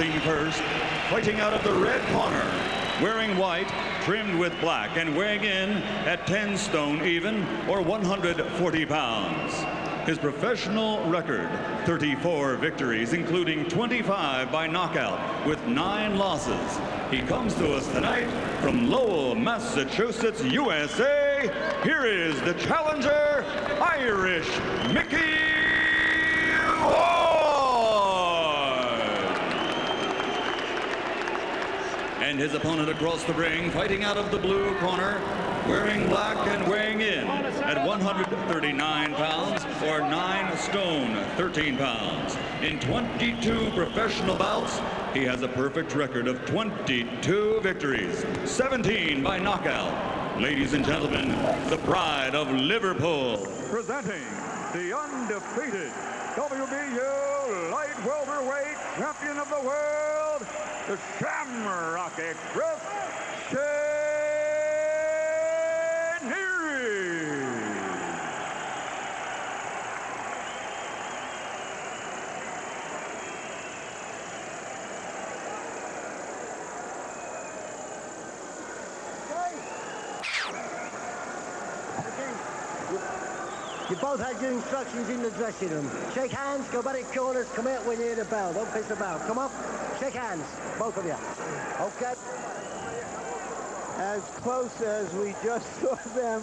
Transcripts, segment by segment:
Introducing first, fighting out of the red corner, wearing white, trimmed with black, and weighing in at 10 stone even, or 140 pounds. His professional record, 34 victories, including 25 by knockout, with 9 losses. He comes to us tonight from Lowell, Massachusetts, USA. Here is the challenger, Irish Micky Ward. And his opponent across the ring, fighting out of the blue corner, wearing black and weighing in at 139 pounds, or 9 stone, 13 pounds. In 22 professional bouts, he has a perfect record of 22 victories, 17 by knockout. Ladies and gentlemen, the pride of Liverpool. Presenting the undefeated WBU light welterweight champion of the world, the Shamrock Express, Shea Neary. You both had your instructions in the dressing room. Shake hands, go back in corners, come out when you hear the bell. Don't piss about. Come on, shake hands, both of you. Okay. As close as we just saw them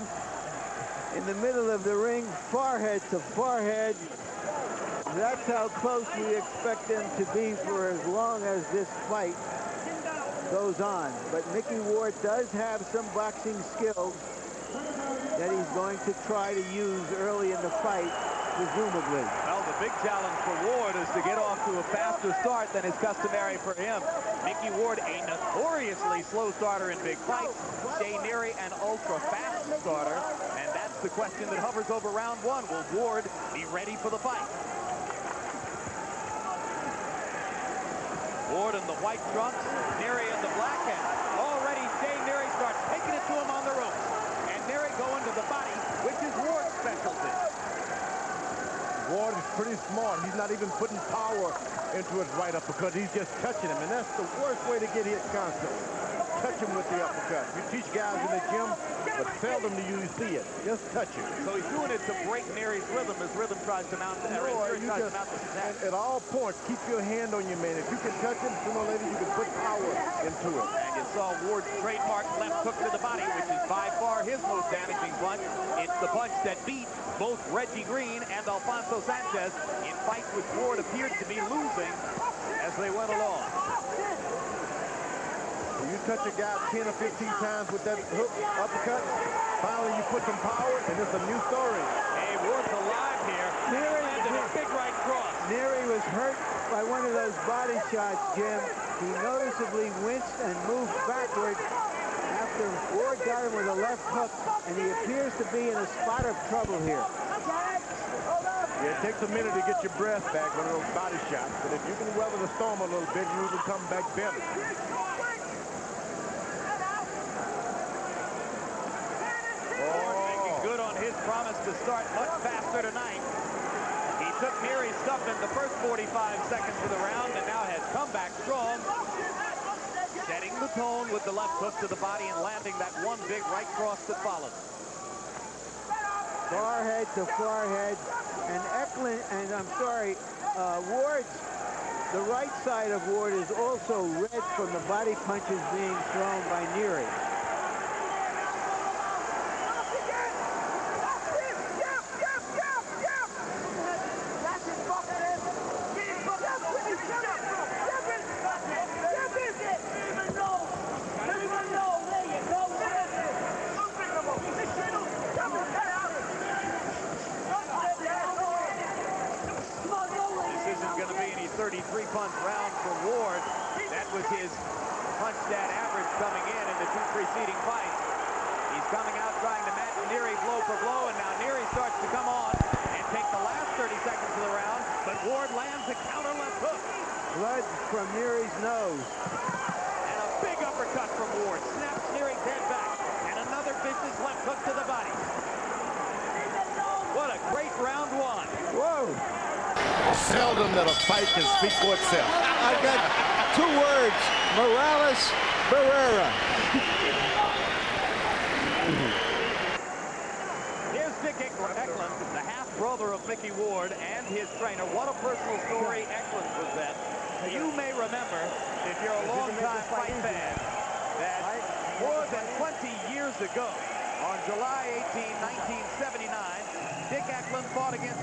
in the middle of the ring, forehead to forehead. That's how close we expect them to be for as long as this fight goes on. But Micky Ward does have some boxing skills that he's going to try to use early in the fight, presumably. Well, the big challenge for Ward is to get off to a faster start than is customary for him. Micky Ward, a notoriously slow starter in big fights. Shea Neary, an ultra-fast starter. And that's the question that hovers over round one. Will Ward be ready for the fight? Ward in the white trunks, Neary in the black, and already Shea Neary starts taking it to him on the ropes. Neary going to the body, which is Ward's specialty. Ward is pretty smart. He's not even putting power into his right uppercut. He's just touching him, and that's the worst way to get hit constantly. Touch him with the uppercut. You teach guys in the gym, but seldom do you see it. Just touch him. So he's doing it to break Neary's rhythm as rhythm tries to mount the attack. At all points, keep your hand on your man. If you can touch him, sooner or later you can put power into him. And you saw Ward's trademark left hook to the body, which is by far his most damaging punch. It's the punch that beat both Reggie Green and Alfonso Sanchez in fights which Ward appeared to be losing as they went along. You touch a guy 10 or 15 times with that hook uppercut, finally you put some power, and it's a new story. Hey, Ward's alive here. Neary landed a big right cross. Neary was hurt by one of those body shots, Jim. He noticeably winced and moved backward after Ward got him with a left hook, and he appears to be in a spot of trouble here. Yeah, it takes a minute to get your breath back with those body shots, but if you can weather the storm a little bit, you will come back better. Good on his promise to start much faster tonight. He took Neary's stuff in the first 45 seconds of the round and now has come back strong, setting the tone with the left hook to the body and landing that one big right cross that followed. Forehead to forehead, and Ward's, the right side of Ward is also red from the body punches being thrown by Neary. Punch round for Ward. That was his punch stat average coming in the two preceding fights. He's coming out trying to match Neary blow for blow, and now Neary starts to come on and take the last 30 seconds of the round, but Ward lands a counter left hook. Blood from Neary's nose. And a big uppercut from Ward. Snaps Neary's head back, and another vicious left hook to the body. What a great round one. Whoa. Seldom that a fight can speak for itself. I got 2 words, Morales Barrera. Here's Dick Eklund, the half-brother of Micky Ward and his trainer. What a personal story Eklund was that. You may remember, if you're a long-time fight fan, that more than 20 years ago, on July 18, 1979, Dick Eklund fought against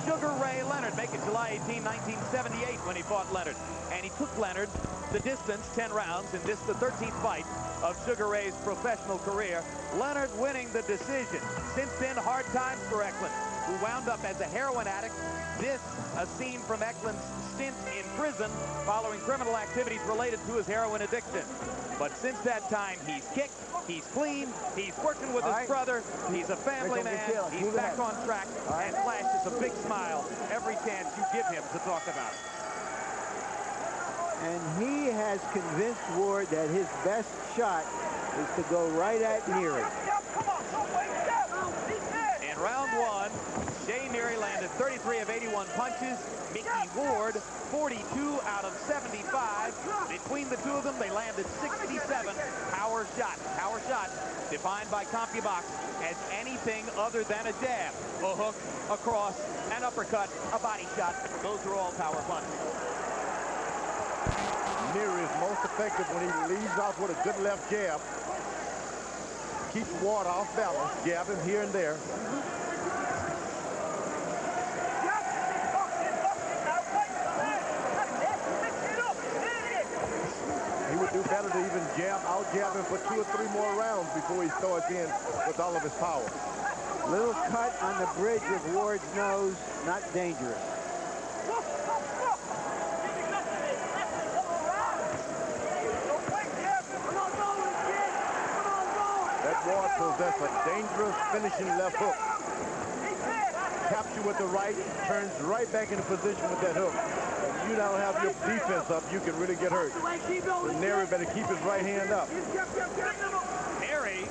Sugar Ray Leonard. Make it July 18, 1978 when he fought Leonard. And he took Leonard the distance, 10 rounds, in this, the 13th fight of Sugar Ray's professional career. Leonard winning the decision. Since then, hard times for Eklund, who wound up as a heroin addict. This, a scene from Eklund's stint in prison following criminal activities related to his heroin addiction. But since that time, he's kicked, he's clean, he's working with his brother, he's a family man, he's back on track, and flashes a big smile every chance you give him to talk about it. And he has convinced Ward that his best shot is to go right at Neary. In round 1, Shea Neary landed 33 of 81 punches. Micky Ward, 42 out of 75. Between the two of them, they landed 67 power shots. Power shots defined by CompuBox as anything other than a jab, a hook, a cross, an uppercut, a body shot. Those are all power punches. Neary is most effective when he leads off with a good left jab. Keeps Ward off balance, jabbing here and there. He would do better to even out-jab him for 2 or 3 more rounds before he starts in with all of his power. Little cut on the bridge of Ward's nose, not dangerous. Ward possesses a dangerous finishing left hook. Capture with the right, turns right back into position with that hook. If you don't have your defense up, you can really get hurt. So Neary better keep his right hand up. Neary,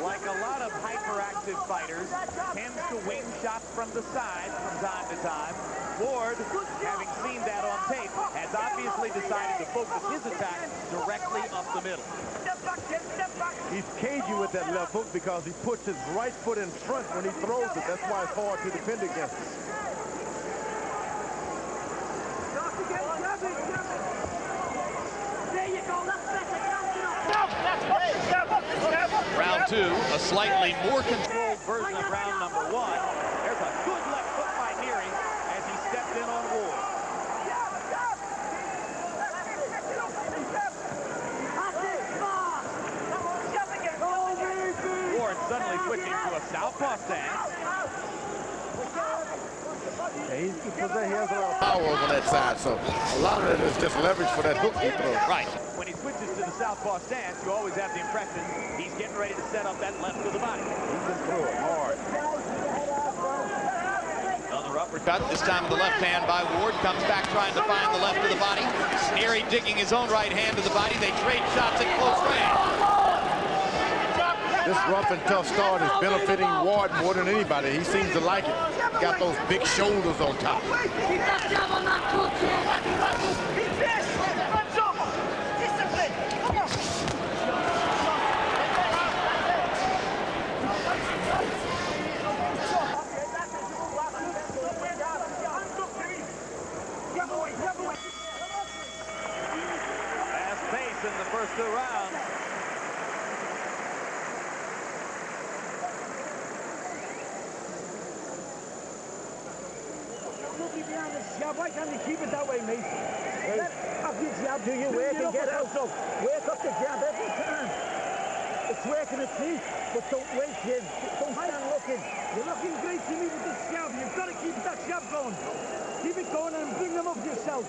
like a lot of hyperactive fighters, tends to wing shots from the side from time to time. Ward, having seen that on tape, has obviously decided to focus his attack directly up the middle. He's cagey with that left hook because he puts his right foot in front when he throws it. That's why it's hard to defend against it. Round 2, a slightly more controlled version of round number 1. There's a good left hook by Neary as he stepped in on Ward. Ward suddenly switching to a southpaw stance. Yeah, he has a lot of power over that side, so a lot of it is just leverage for that hook he throws. Right. When he switches to the southpaw stance, you always have the impression he's getting ready to set up that left to the body. He can throw it hard. Another uppercut, this time the left hand by Ward, comes back trying to find the left of the body. Neary digging his own right hand to the body. They trade shots at close range. This rough and tough start is benefiting Ward more than anybody. He seems to like it. Got those big shoulders on top. Fast pace in the first 2 rounds. Why can't you keep it that way, mate? Have your jab, do your work and get out. Work up the jab every time. It's working its feet, but don't wait, kid. Don't stand looking. You're looking great to me with this jab. You've got to keep that jab going. Keep it going and bring them up yourself.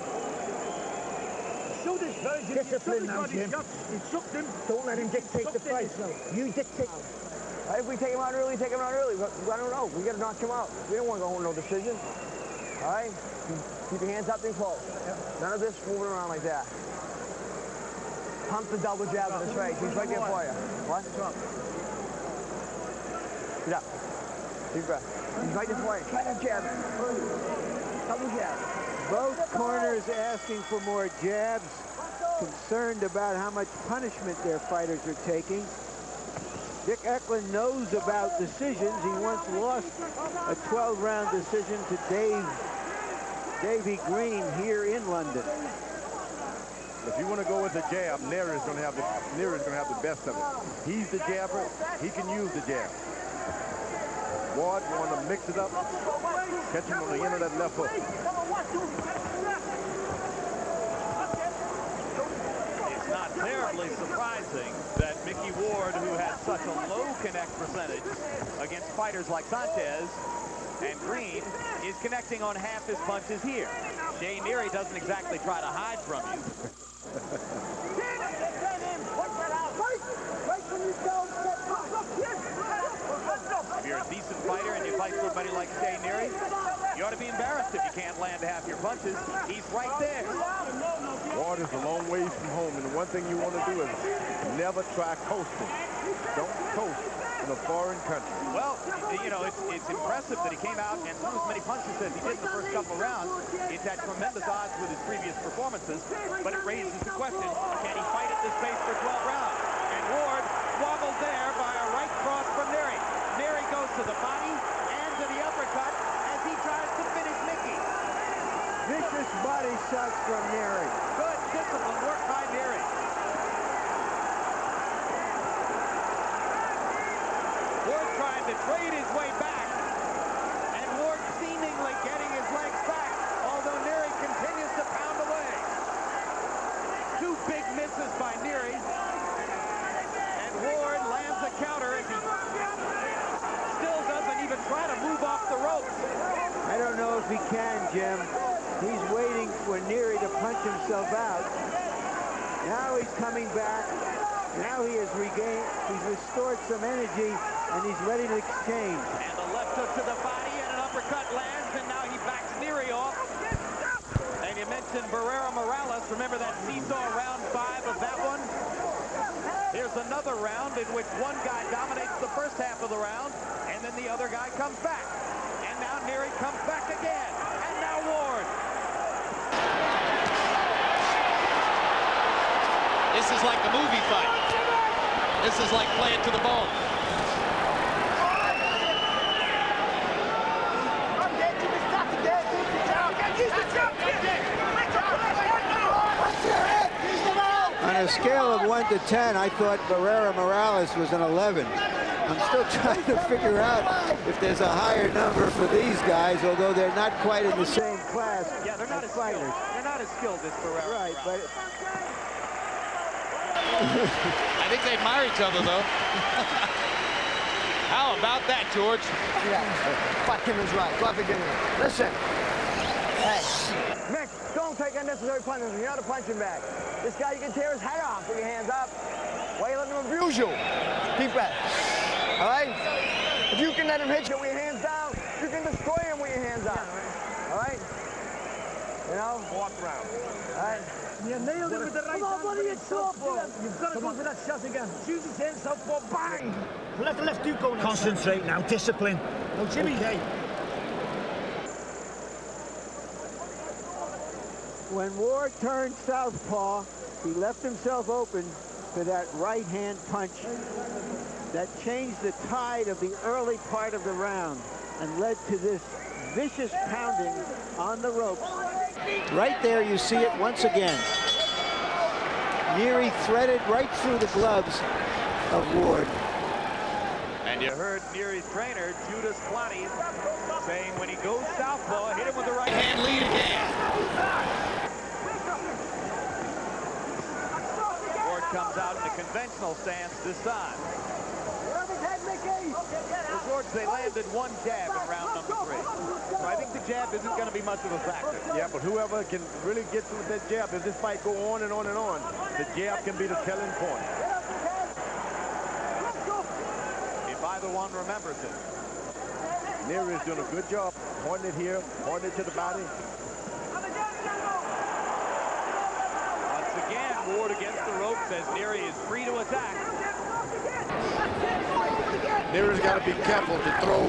Show this version. Discipline now, Jim. You shook him. Don't let him dictate the fight. You dictate. If we take him out early, take him out early. But I don't know. We got to knock him out. We don't want to go home with no decision. All right? Keep your hands up and close. None of this moving around like that. Pump the double jab to this right. He's right there for you. What? Get up. Deep breath. He's right there for you. Try to jab. Double jab. Both corners asking for more jabs. concerned about how much punishment their fighters are taking. Dick Eklund knows about decisions. He once lost a 12-round decision to Davey Green here in London. If you want to go with the jab, Neary's going to have the best of it. He's the jabber. He can use the jab. Ward want to mix it up, catch him on the end of that left hook. It's not terribly surprising that Micky Ward, who has such a low connect percentage against fighters like Sanchez and Green, is connecting on half his punches here. Shea Neary doesn't exactly try to hide from you. If you're a decent fighter and you fight somebody like Shea Neary, you ought to be embarrassed if you can't land half your punches. He's right there. Ward is a long ways from home, and the one thing you want to do is never try coasting. Don't coast in a foreign country. Well, you know, it's impressive that he came out and threw as many punches as he did in the first couple rounds. It's at tremendous odds with his previous performances, but it raises the question, can he fight at this pace for 12 rounds? And Ward wobbled there by a right cross from Neary. Neary goes to the body and to the uppercut as he tries to finish Micky. Vicious body shots from Neary. Good discipline work by Neary. Ward trying to trade his way back, and Ward seemingly getting his legs back, although Neary continues to pound away. Two big misses by Neary, and Ward lands a counter as he still doesn't even try to move off the ropes. I don't know if he can, Jim. He's waiting for Neary to punch himself out. Now he's coming back. Now he has regained, he's restored some energy, and he's ready to exchange. And the left hook to the body, and an uppercut lands, and now he backs Neary off. And you mentioned Barrera Morales. Remember that seesaw round 5 of that one? Here's another round in which one guy dominates the first half of the round, and then the other guy comes back. And now Neary comes back again. And now Ward. This is like the movie fight. This is like playing to the bone. On a scale of 1 to 10, I thought Barrera Morales was an 11. I'm still trying to figure out if there's a higher number for these guys, although they're not quite in the same class. Yeah, they're not as fighters. skilled. They're not as skilled as Barrera. Right, but I think they admire each other, though. How about that, George? Yeah, fuck him is right. Go after him. Listen. Hey, Mick, don't take unnecessary punches. You're not a punching bag. This guy, you can tear his head off with your hands up. Why you letting him abuse you? Deep breath. All right? If you can let him hit you with your hands down, you can destroy him with your hands up. All right? You know? Walk around. All right? You nailed it with the right hand. Buddy, it's southpaw. You've got to go for that shot again. Shoot his hand, southpaw, bang! Let the left hook go now. Concentrate now, discipline. No, Jimmy. Okay. when Ward turned southpaw, he left himself open for that right-hand punch that changed the tide of the early part of the round and led to this vicious pounding on the ropes. Right there, you see it once again. Neary threaded right through the gloves of Ward. And you heard Neary's trainer, Judas Plotty, saying when he goes southpaw, hit him with the right hand lead again. Ward comes out in the conventional stance this time. For George, they landed one jab in round number 3. So I think the jab isn't going to be much of a factor. Yeah, but whoever can really get through that jab, if this fight go on and on and on, the jab can be the telling point. If either one remembers it. Neary is doing a good job pointing it here, pointing it to the body. Once again, Ward against the ropes as Neary is free to attack. Neary's got to be careful to throw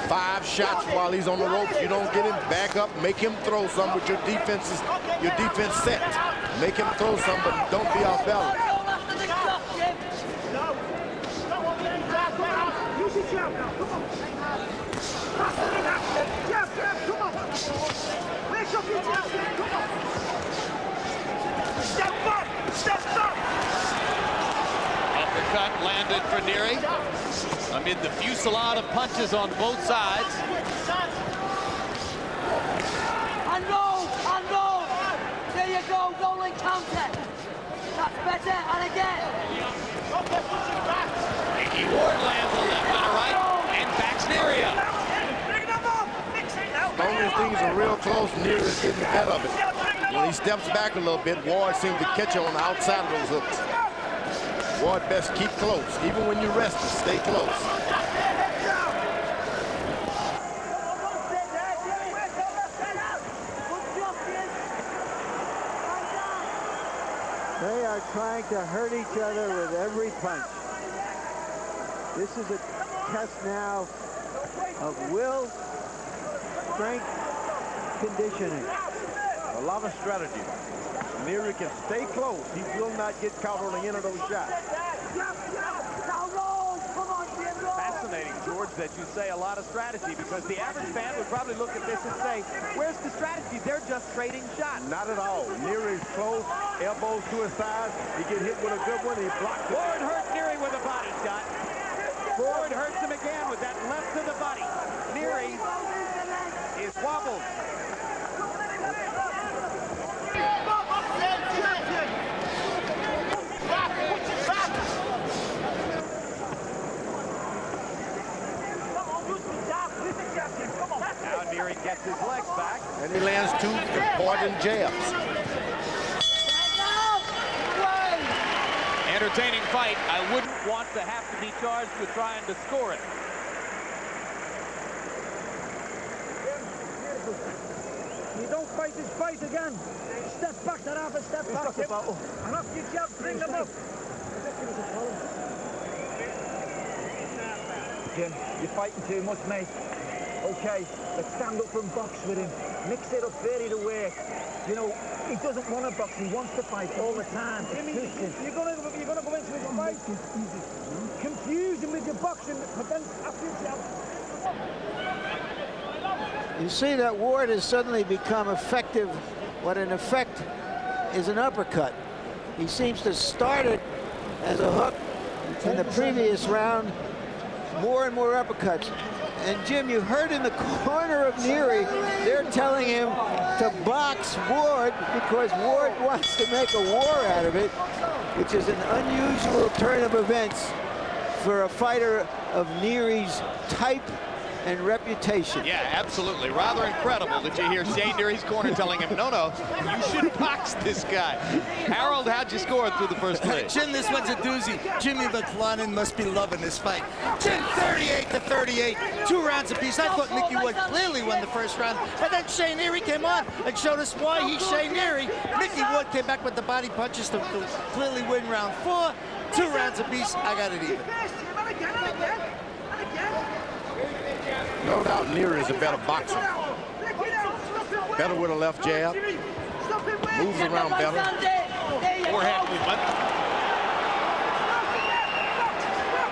5 shots while he's on the ropes. You don't get him back up, make him throw some with your defense set. Make him throw some, but don't be off balance. Use your jab now, come on. Jab, come on. Wake up your jab, come on. Step back, step back. Uppercut landed for Neary amid the fusillade of punches on both sides. And roll, and roll. There you go, rolling counter. That's better, and again. Micky Ward lands a left and a right, and backs Neary up. As long as things are real close, Neary's getting the better of it. When he steps back a little bit, Ward seems to catch you on the outside of those hooks. Ward best keep close. Even when you're resting, stay close. They are trying to hurt each other with every punch. This is a test now of will, strength, conditioning. A lot of strategy. Neary can stay close. He will not get caught on the end of those shots. Fascinating, George, that you say a lot of strategy, because the average fan would probably look at this and say, where's the strategy? They're just trading shots. Not at all. Neary's close, elbows to his side. He get hit with a good one, he blocks it. Ward hurt Neary with a body shot. Ward hurts him again with that left to the body. Neary is wobbled. Now Neary gets his legs back. And he lands two important jabs. Entertaining fight. I wouldn't want to have to be charged with trying to score it. You don't fight this fight again. Step back, that half a step back. And off your jab, bring them up. Jim, you're fighting too much, mate. Okay, let's stand up and box with him. Mix it up, vary the work. You know, he doesn't want to box, he wants to fight all the time. Jimmy, you're gonna go into his fight. Confuse him with your boxing, but then after your jab. You see that Ward has suddenly become effective. What in effect is an uppercut. He seems to start it as a hook in the previous round. More and more uppercuts. And Jim, you heard in the corner of Neary, they're telling him to box Ward because Ward wants to make a war out of it, which is an unusual turn of events for a fighter of Neary's type and reputation. Yeah, absolutely. Rather incredible that you hear Shea Neary's corner telling him, no, you should box this guy. Harold, how'd you score through the first play? Jim, this one's a doozy. Jimmy McClellan must be loving this fight. Jim, 38-38, 2 rounds apiece. I thought Micky Ward clearly won the first round, and then Shea Neary came on and showed us why he's Shea Neary. Micky Ward came back with the body punches to clearly win round 4. 2 rounds apiece. I got it even. No doubt Neary is a better boxer. Better with a left jab. Moves around better. Forehead movement.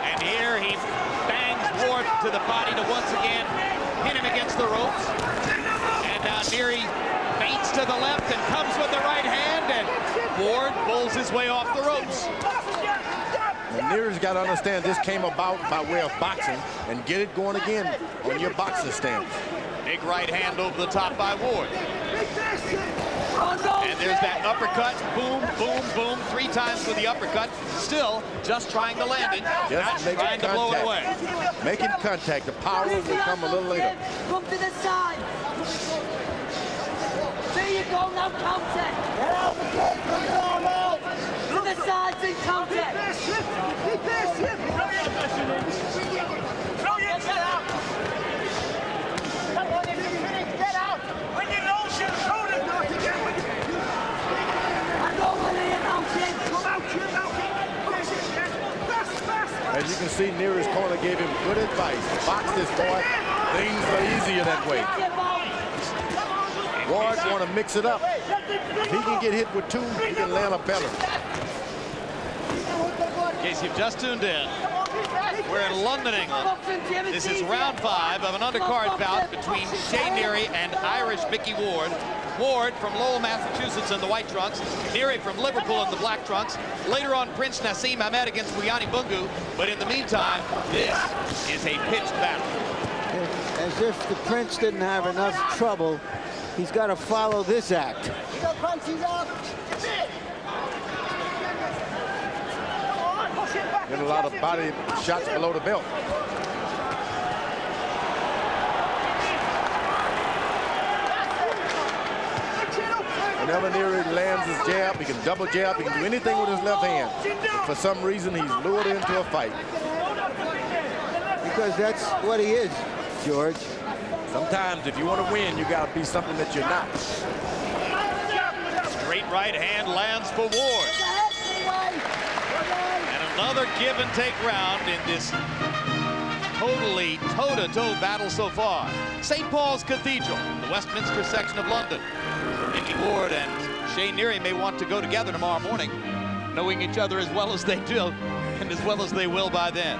And here he bangs Ward to the body to once again hit him against the ropes. And now Neary feints to the left and comes with the right hand, and Ward pulls his way off the ropes. And Neary's got to understand this came about by way of boxing, and get it going again on your boxing stance. Big right hand over the top by Ward. And there's that uppercut. Boom, boom, boom. 3 times with the uppercut. Still just trying to land it. Just not trying to blow it away. Making contact. The power will come a little later. Come to the side. There you go, now counter. To the sides and counter. As you can see, Neary's corner gave him good advice. Box this boy. Things are easier that way. And Ward want to mix it up. If he can get hit with two, he can land a better. In case you've just tuned in, we're in London, England. This is round 5 of an undercard bout between Shea Neary and Irish Micky Ward. Ward from Lowell, Massachusetts in the white trunks. Neary from Liverpool in the black trunks. Later on, Prince Nassim Ahmed against Buyani Bungu. But in the meantime, this is a pitched battle. As if the Prince didn't have enough trouble, he's got to follow this act. Getting a lot of body shots below the belt. Whenever Neary lands his jab, he can double jab, he can do anything with his left hand. But for some reason, he's lured into a fight. Because that's what he is, George. Sometimes, if you want to win, you got to be something that you're not. Straight right hand lands for Ward. And another give and take round in this totally toe-to-toe battle so far. St. Paul's Cathedral, the Westminster section of London. Micky Ward and Shea Neary may want to go together tomorrow morning, knowing each other as well as they do, and as well as they will by then.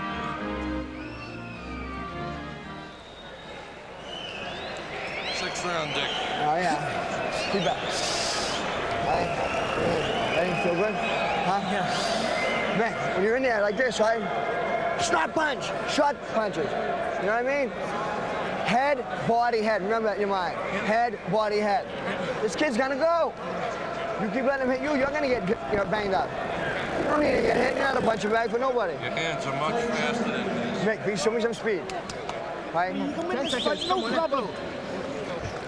Sixth round, Dick. Oh, yeah. Keep back. Right? Feel good? Huh? Yeah. Man, when you're in there like this, right? Short punch. Short punches. You know what I mean? Head, body, head. Remember that in your mind. Head, body, head. This kid's gonna go. You keep letting him hit you, you're gonna get banged up. You don't need to get hit. You're not a punching bag for nobody. Your hands are much faster than this. Mick, please show me some speed. Right? 10 seconds. No trouble.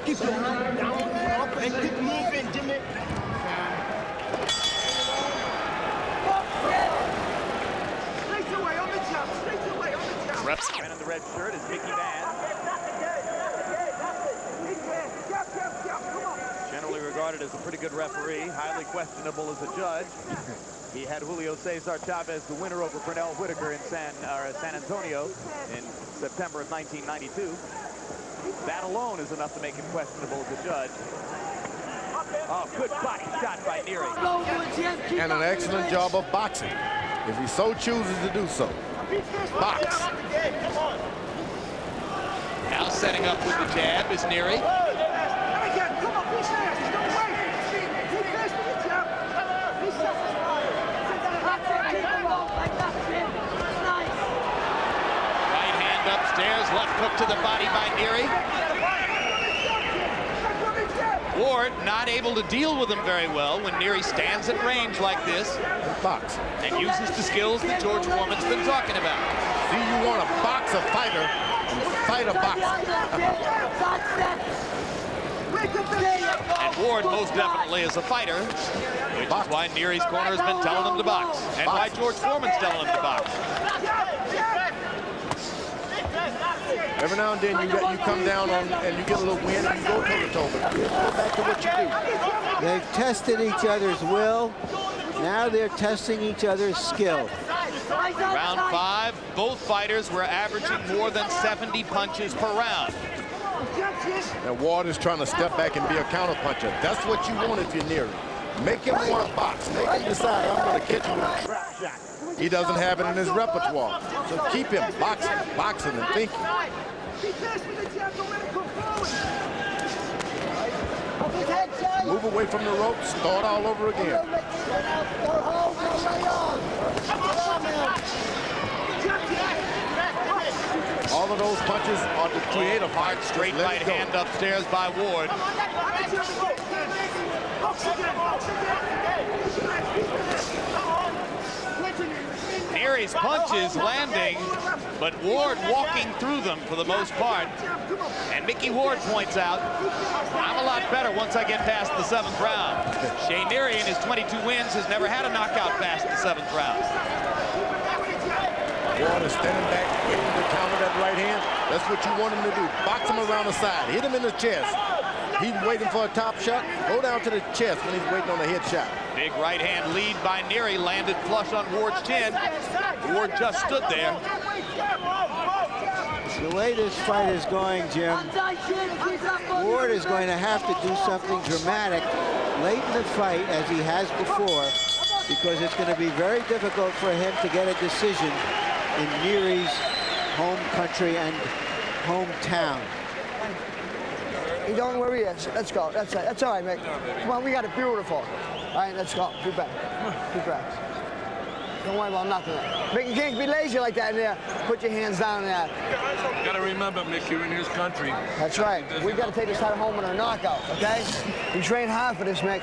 Keep going down, and keep moving, Jimmy. Straight away on the jump. Straight away on the jump. Man in the red shirt is Mickey Van. Generally regarded as a pretty good referee, highly questionable as a judge. He had Julio Cesar Chavez, the winner over Pernell Whitaker in San Antonio in September of 1992. That alone is enough to make him questionable as a judge. Oh, good body shot by Neary. And an excellent job of boxing, if he so chooses to do so. Box. Now setting up with the jab is Neary. Right hand upstairs, left hook to the body by Neary. Ward not able to deal with him very well when Neary stands at range like this. Box. And uses the skills that George Foreman's been talking about. See, you want to box a fighter and fight a boxer. And Ward most definitely is a fighter, which is why Neary's corner has been telling him to box. And why George Foreman's telling him to box. Every now and then you come down on and you get a little wind and you go toe-to-toe, but you go back to what you do. They've tested each other's will. Now they're testing each other's skill. Round 5, both fighters were averaging more than 70 punches per round. Now Ward is trying to step back and be a counterpuncher. That's what you want if you're Neary. Make him want to box. Make him decide, I'm going to catch you with a trap shot. He doesn't have it in his repertoire. So keep him boxing and thinking. Move away from the ropes, start all over again. All of those punches are to create a hard straight right hand upstairs by Ward. Neary's punches landing, but Ward walking through them for the most part. And Micky Ward points out, I'm a lot better once I get past the 7th round. Shea Neary in his 22 wins has never had a knockout past the 7th round. Ward is standing back, waiting to counter that right hand. That's what you want him to do. Box him around the side, hit him in the chest. He's waiting for a top shot. Go down to the chest when he's waiting on a head shot. Big right hand lead by Neary, landed flush on Ward's chin. Ward just stood there. The way this fight is going, Jim, Ward is going to have to do something dramatic late in the fight, as he has before, because it's going to be very difficult for him to get a decision in Neary's home country and hometown. You don't worry, yes. Let's go. That's it. That's all right, Mick. Come on, we got it beautiful. All right, let's go. Two back. Two backs. Don't worry about nothing. Mick, you can't be lazy like that in there. Put your hands down there. You gotta remember, Mick, you're in his country. That's right. We got to take this fight home with a knockout, okay? We trained hard for this, Mick.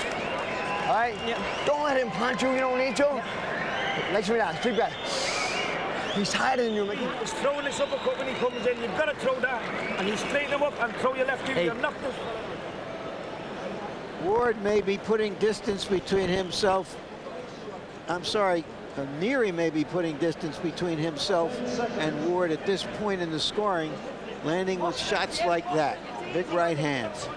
All right? Yeah. Don't let him punch you. You don't need to. Legs me down. Three back. He's tighter than you, Mickey. He's throwing this uppercut when he comes in. You've got to throw that. And you straighten him up and throw your left heel. You knock this. Ward may be putting distance between himself. I'm sorry, Neary may be putting distance between himself and Ward at this point in the scoring, landing with shots like that. Big right hands.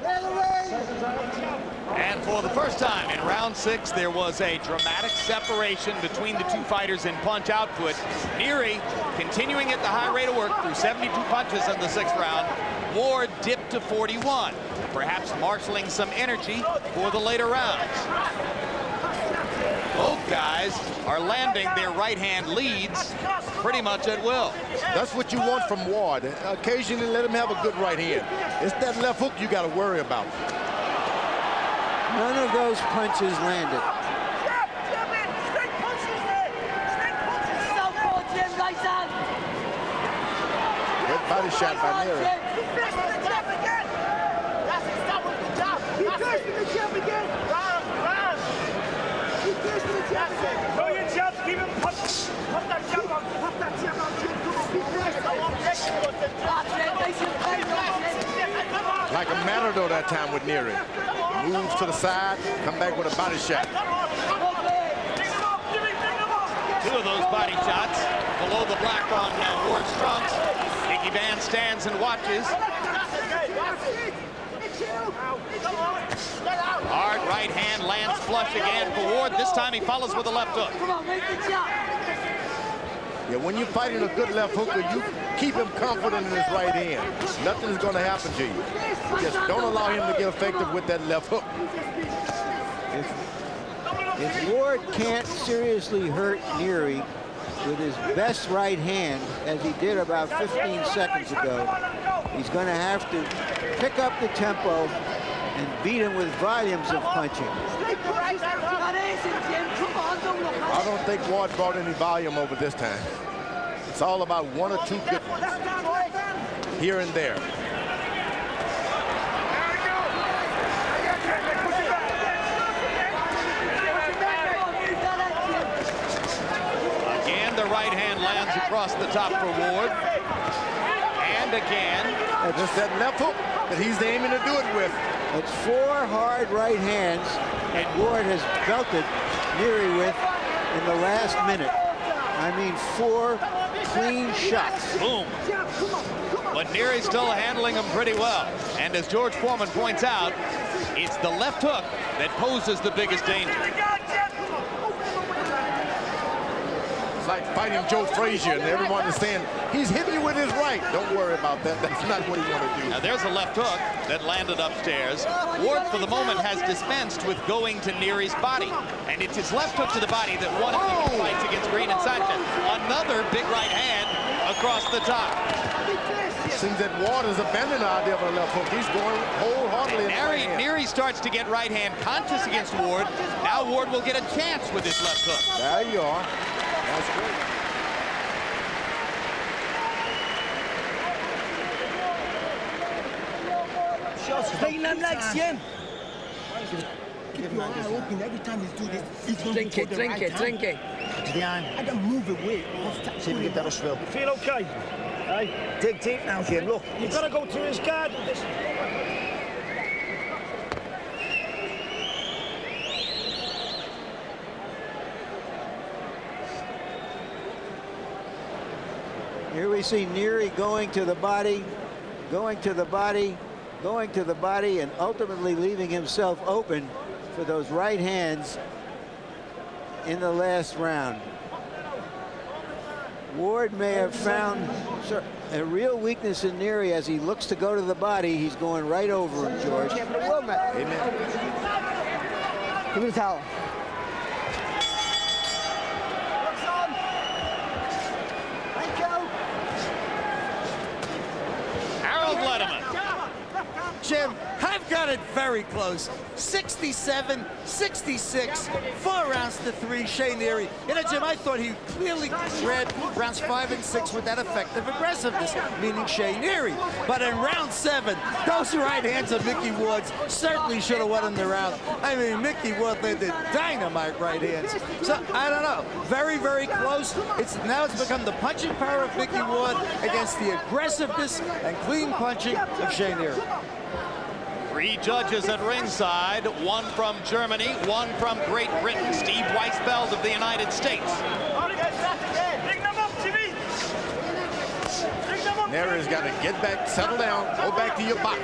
And for the first time in round 6, there was a dramatic separation between the two fighters in punch output. Neary continuing at the high rate of work through 72 punches in the 6th round. Ward dipped to 41, perhaps marshaling some energy for the later rounds. Both guys are landing their right-hand leads pretty much at will. That's what you want from Ward. Occasionally let him have a good right hand. It's that left hook you got to worry about. None of those punches landed. Good body shot by Neary. Throw your jabs, keep him pop that jab on. Pop that jab on, Jim. Like a matador that time with Neary. Moves to the side, come back with a body shot. 2 of those body shots below the black on Ward's trunks. Mickey Van stands and watches. Hard right hand lands flush again for Ward. This time he follows with a left hook. Yeah, when you're fighting a good left hooker, you keep him confident in his right hand. Nothing is going to happen to you. Just don't allow him to get effective with that left hook. If Ward can't seriously hurt Neary with his best right hand, as he did about 15 seconds ago, he's going to have to pick up the tempo and beat him with volumes of punching. I don't think Ward brought any volume over this time. It's all about 1 or 2 good ones here and there. Again, the right hand lands across the top for Ward. And again. Just that left hook that he's aiming to do it with. It's 4 hard right hands that Ward has belted Neary with in the last minute. I mean, 4 clean shots. Boom. But Neary's still handling them pretty well. And as George Foreman points out, it's the left hook that poses the biggest danger. It's like fighting Joe Frazier, and everyone is saying, he's hitting you with his right. Don't worry about that. That's not what he want to do. Now there's a left hook that landed upstairs. Ward, for the moment, has dispensed with going to Neary's body. And it's his left hook to the body that won him the fights against Green and Sanchez. Another big right hand across the top. Seems that Ward has abandoned the idea of a left hook. He's going wholeheartedly. Neary starts to get right hand conscious against Ward. Now Ward will get a chance with his left hook. There you are. That's great. Straighten them legs, Jim. Keep your eye open every time you do this. It's going Drink to it, drink it, drink it. I can move away. See if we get that as well. You feel okay? Hey? Dig deep now, Jim. Look, you've got to go through his guard with this. Here we see Neary going to the body, going to the body, going to the body, and ultimately leaving himself open for those right hands in the last round. Ward may have found a real weakness in Neary as he looks to go to the body. He's going right over him, George. Amen. Give me the towel. Thank you. Harold Letterman. Jim, I've got it very close. 67, 66, 4 rounds to 3, Shea Neary. You know, Jim, I thought he clearly read rounds 5 and 6 with that effective aggressiveness, meaning Shea Neary. But in round 7, those right hands of Micky Ward certainly should have won him the round. I mean, Micky Ward landed dynamite right hands. So, I don't know. Very, very close. Now it's become the punching power of Micky Ward against the aggressiveness and clean punching of Shea Neary. 3 judges at ringside, 1 from Germany, 1 from Great Britain, Steve Weisfeld of the United States. Neary's got to get back, settle down, go back to your box.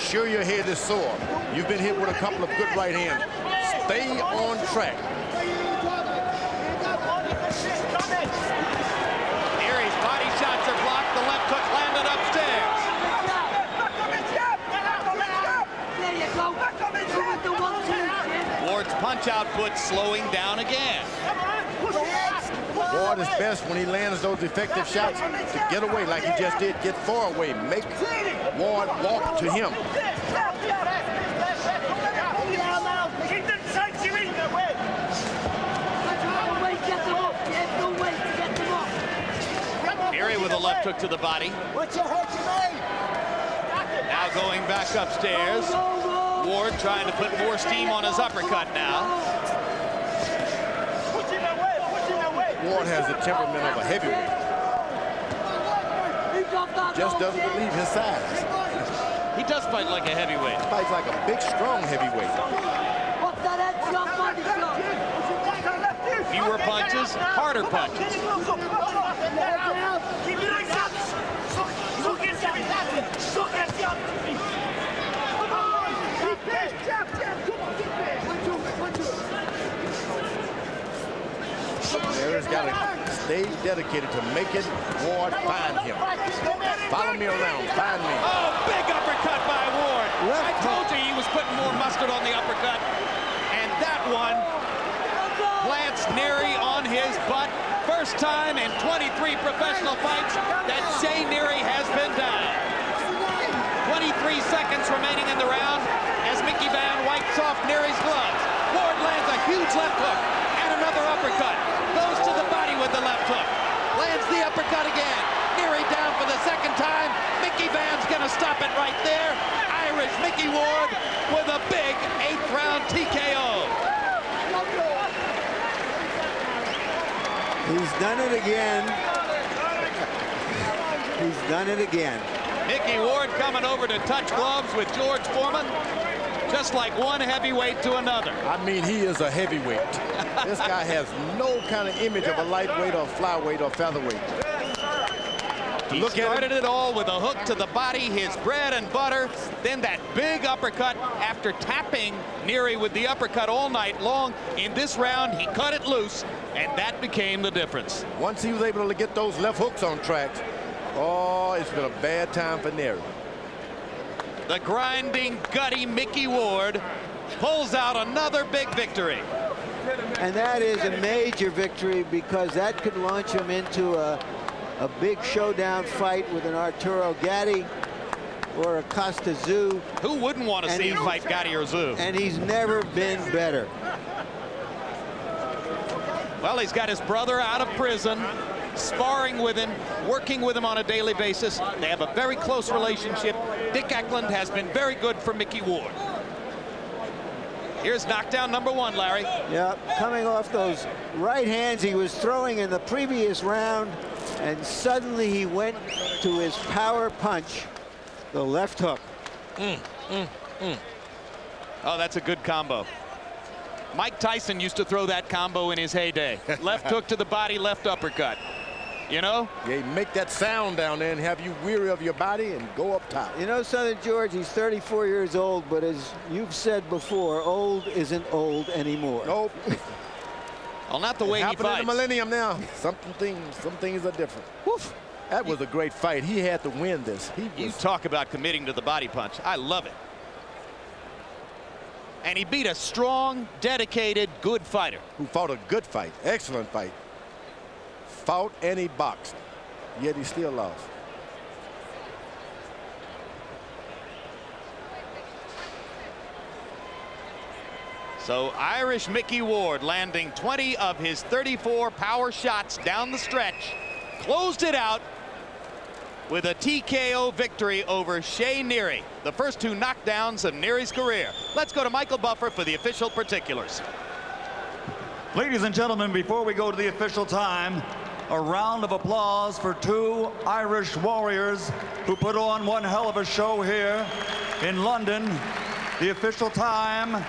Sure your head is sore. You've been hit with a couple of good right hands. Stay on track. Neary's body shots are blocked. The left hook landed upstairs. Ward's punch output slowing down again. Ward is best when he lands those effective shots to get away like he just did. Get far away. Make Ward walk to him. Neary with a left hook to the body. Now going back upstairs. Ward trying to put more steam on his uppercut now. Ward has the temperament of a heavyweight. Just doesn't believe his size. He does fight like a heavyweight. Fights like a big, strong heavyweight. Fewer punches, harder punches. Neary's got to stay dedicated to making Ward find him. Follow me around, find me. Oh, big uppercut by Ward. I told you he was putting more mustard on the uppercut. And that one plants Neary on his butt. First time in 23 professional fights that Shea Neary has been down. 23 seconds remaining in the round as Mickey Van wipes off Neary's gloves. Ward lands a huge left hook and another uppercut. Goes to the body with the left hook. Lands the uppercut again. Neary down for the second time. Mickey Van's gonna stop it right there. Irish Micky Ward with a big 8th round TKO. He's done it again. He's done it again. Micky Ward coming over to touch gloves with George Foreman, just like one heavyweight to another. I mean, he is a heavyweight. This guy has no kind of image of a lightweight or flyweight or featherweight. He started it all with a hook to the body, his bread and butter, then that big uppercut after tapping Neary with the uppercut all night long. In this round, he cut it loose, and that became the difference. Once he was able to get those left hooks on tracks, oh, it's been a bad time for Neary. The grinding, gutty Micky Ward pulls out another big victory. And that is a major victory because that could launch him into a big showdown fight with an Arturo Gatti or a Costa Tszyu. Who wouldn't want to see him fight Gatti or Tszyu? And he's never been better. Well, he's got his brother out of prison, sparring with him, working with him on a daily basis. They have a very close relationship. Dick Eklund has been very good for Micky Ward. Here's knockdown number 1, Larry. Yeah, coming off those right hands he was throwing in the previous round, and suddenly he went to his power punch, the left hook. Oh, that's a good combo. Mike Tyson used to throw that combo in his heyday. Left hook to the body, left uppercut. You know? Yeah, make that sound down there and have you weary of your body and go up top. You know, Southern George, he's 34 years old, but as you've said before, old isn't old anymore. Nope. Well, not the way he fights. In the millennium now. Some things are different. Woof. That was a great fight. He had to win this. You talk about committing to the body punch. I love it. And he beat a strong, dedicated, good fighter. Who fought a good fight. Excellent fight. Fought and he boxed. Yet he still lost. So Irish Micky Ward landing 20 of his 34 power shots down the stretch. Closed it out with a TKO victory over Shea Neary. The first 2 knockdowns of Neary's career. Let's go to Michael Buffer for the official particulars. Ladies and gentlemen, before we go to the official time, a round of applause for 2 Irish warriors who put on one hell of a show here in London. The official time,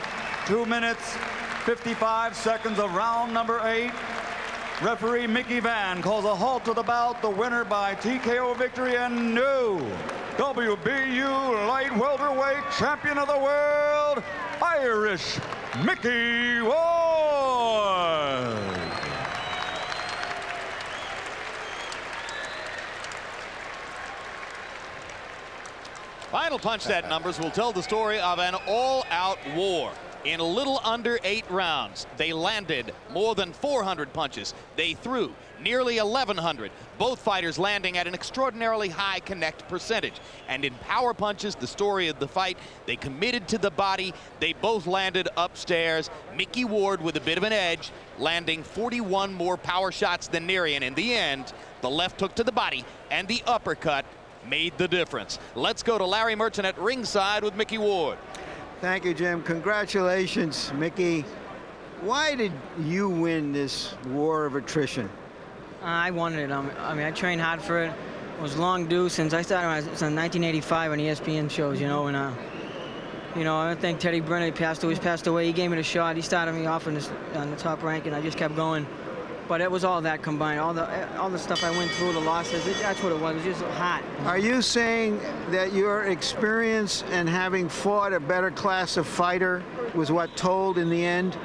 2 minutes, 55 seconds of round number 8. Referee Mickey Van calls a halt to the bout. The winner by TKO victory and new WBU light welterweight champion of the world, Irish Micky Ward. Final punch stat numbers will tell the story of an all-out war. In a little under 8 rounds, they landed more than 400 punches. They threw nearly 1,100. Both fighters landing at an extraordinarily high connect percentage. And in power punches, the story of the fight, they committed to the body. They both landed upstairs. Micky Ward with a bit of an edge, landing 41 more power shots than Neary. And in the end, the left hook to the body and the uppercut made the difference. Let's go to Larry Merchant at ringside with Micky Ward. Thank you, Jim. Congratulations, Mickey. Why did you win this war of attrition? I wanted it. I mean, I trained hard for it. It was long due since I started when I was in 1985 on ESPN shows, you know, and you know, I think Teddy Brenner passed away. He gave me the shot. He started me off on the top rank, and I just kept going. But it was all that combined, all the stuff I went through, the losses. That's what it was. It was just hot. Are you saying that your experience and having fought a better class of fighter was what told in the end?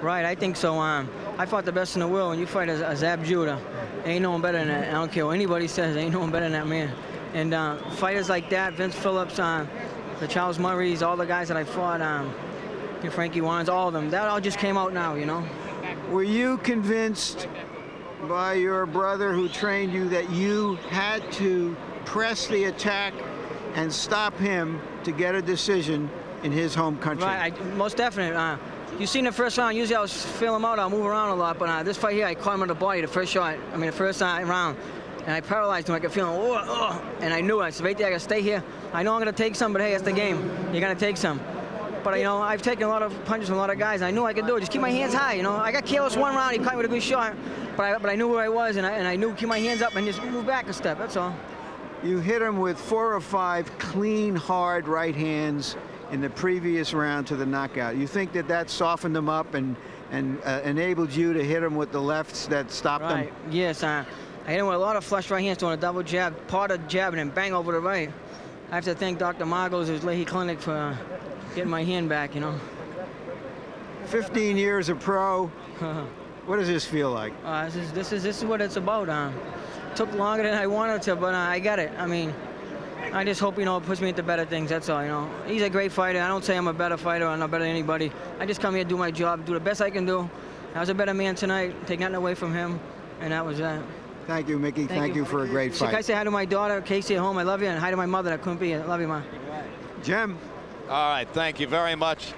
Right, I think so. I fought the best in the world. When you fight a Zab Judah, ain't no one better than that. I don't care what anybody says. Ain't no one better than that man. And fighters like that, Vince Phillips, the Charles Murrays, all the guys that I fought, Frankie Warrens, all of them. That all just came out now, you know. Were you convinced by your brother who trained you that you had to press the attack and stop him to get a decision in his home country? Right, most definitely. You seen the first round, usually I'll feel him out, I'll move around a lot, but this fight here, I caught him on the body the first shot, the first round, and I paralyzed him. I could feel him, and I knew it. I said, right there, I gotta stay here. I know I'm gonna take some, but hey, it's the game. You're gonna take some. But, you know, I've taken a lot of punches from a lot of guys. I knew I could do it. Just keep my hands high, you know. I got careless one round. He caught me with a good shot. But I knew where I was, and I knew to keep my hands up and just move back a step. That's all. You hit him with 4 or 5 clean, hard right hands in the previous round to the knockout. You think that softened him up and enabled you to hit him with the lefts that stopped him? Yes, I hit him with a lot of flush right hands, doing a double jab, part of jab, and then bang over the right. I have to thank Dr. Margos, his Leahy Clinic, for getting my hand back, you know. 15 years of pro. What does this feel like? This is what it's about. Took longer than I wanted to, but I got it. I mean, I just hope, you know, it puts me into better things. That's all, you know. He's a great fighter. I don't say I'm a better fighter. I'm not better than anybody. I just come here to do my job, do the best I can do. I was a better man tonight. Take nothing away from him, and that was that. Thank you, Mickey. Thank you for a great fight. Can I say hi to my daughter, Casey, at home? I love you, and hi to my mother that couldn't be here. I love you, Ma. Jim. All right, thank you very much.